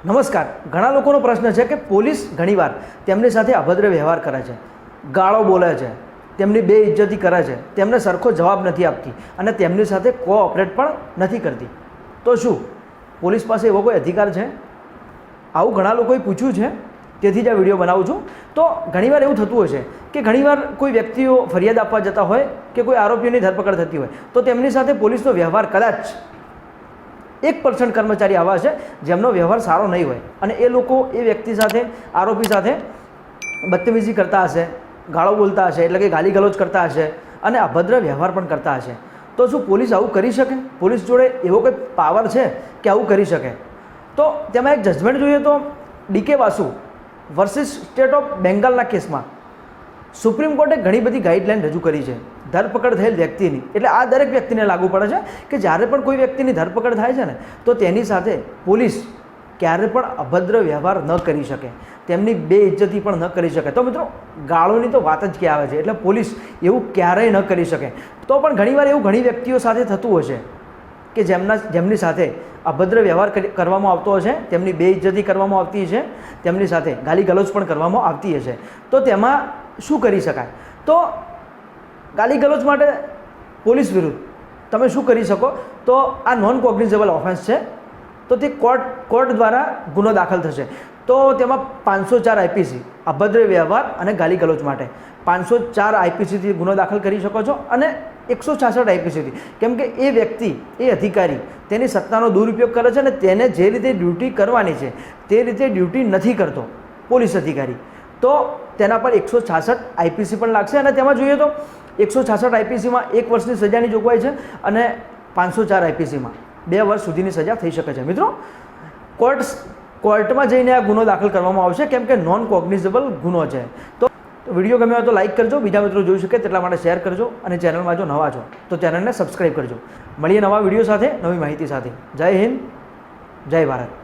નમસ્કાર. ઘણા લોકોનો પ્રશ્ન છે કે પોલીસ ઘણીવાર તેમની સાથે અભદ્ર વ્યવહાર કરે છે, ગાળો બોલે છે, તેમની બેઇજ્જતી કરે છે, તેમને સરખો જવાબ નથી આપતી અને તેમની સાથે કોઓપરેટ પણ નથી કરતી. તો શું પોલીસ પાસે એવો કોઈ અધિકાર છે? આવું ઘણા લોકોએ પૂછ્યું છે, તેથી જ આ વિડીયો બનાવું છું. તો ઘણીવાર એવું થતું હોય છે કે ઘણીવાર કોઈ વ્યક્તિઓ ફરિયાદ આપવા જતા હોય કે કોઈ આરોપીઓની ધરપકડ થતી હોય તો તેમની સાથે પોલીસનો વ્યવહાર કદાચ 1% કર્મચારી આવા છે જેમનો વ્યવહાર સારો નહીં હોય અને એ લોકો એ વ્યક્તિ સાથે, આરોપી સાથે બદતમીજી કરતા હશે, ગાળો બોલતા હશે, એટલે કે ગાલી ગલોચ કરતા હશે અને અભદ્ર વ્યવહાર પણ કરતા હશે. તો શું પોલીસ આવું કરી શકે? પોલીસ જોડે એવો કોઈ પાવર છે કે આવું કરી શકે? તો તેમાં એક જજમેન્ટ જોઈએ તો D K Vasu versus state of બેંગાલના કેસમાં સુપ્રીમ કોર્ટે ઘણી બધી ગાઈડલાઈન રજૂ કરી છે ધરપકડ થયેલ વ્યક્તિની. એટલે આ દરેક વ્યક્તિને લાગુ પડે છે કે જ્યારે પણ કોઈ વ્યક્તિની ધરપકડ થાય છે ને તો તેની સાથે પોલીસ ક્યારે પણ અભદ્ર વ્યવહાર ન કરી શકે, તેમની બેઇજ્જતી પણ ન કરી શકે. તો મિત્રો, ગાળોની તો વાત જ ક્યાં આવે છે, એટલે પોલીસ એવું ક્યારેય ન કરી શકે. તો પણ ઘણીવાર એવું ઘણી વ્યક્તિઓ સાથે થતું હશે કે જેમની સાથે અભદ્ર વ્યવહાર કરવામાં આવતો હશે, તેમની બેઇજ્જતી કરવામાં આવતી હશે, તેમની સાથે ગાલી ગલોચ પણ કરવામાં આવતી હશે. તો તેમાં શું કરી શકાય? તો ગાલી ગલોચ માટે પોલીસ વિરુદ્ધ તમે શું કરી શકો? તો આ નોન કોગ્નિઝેબલ ઓફેન્સ છે, તો તે કોર્ટ દ્વારા ગુનો દાખલ થશે. તો તેમાં 504 આઈપીસી અભદ્ર વ્યવહાર અને ગાલી ગલોચ માટે 504 આઈપીસીથી ગુનો દાખલ કરી શકો છો અને 166 આઈપીસીથી, કેમ કે એ વ્યક્તિ, એ અધિકારી તેની સત્તાનો દુરુપયોગ કરે છે અને તેને જે રીતે ડ્યુટી કરવાની છે તે રીતે ડ્યુટી નથી કરતો પોલીસ અધિકારી, તો તેના પર 166 આઈપીસી પણ લાગશે. અને તેમાં જોઈએ તો 166 આઈપીસીમાં 1 વર્ષની સજાની જોગવાઈ છે અને 504 આઈપીસીમાં 2 વર્ષ સુધીની સજા થઈ શકે છે. મિત્રો, કોર્ટમાં જઈને આ ગુનો દાખલ કરવામાં આવશે, કેમ કે નોન કોગ્નિઝેબલ ગુનો છે. તો વિડીયો ગમ્યો હોય તો લાઇક કરજો, બીજા મિત્રો જોઈ શકે તેટલા માટે શેર કરજો અને ચેનલમાં જો નવા છો તો ચેનલને સબસ્ક્રાઈબ કરજો. મળીએ નવા વિડીયો સાથે, નવી માહિતી સાથે. જય હિન્દ, જય ભારત.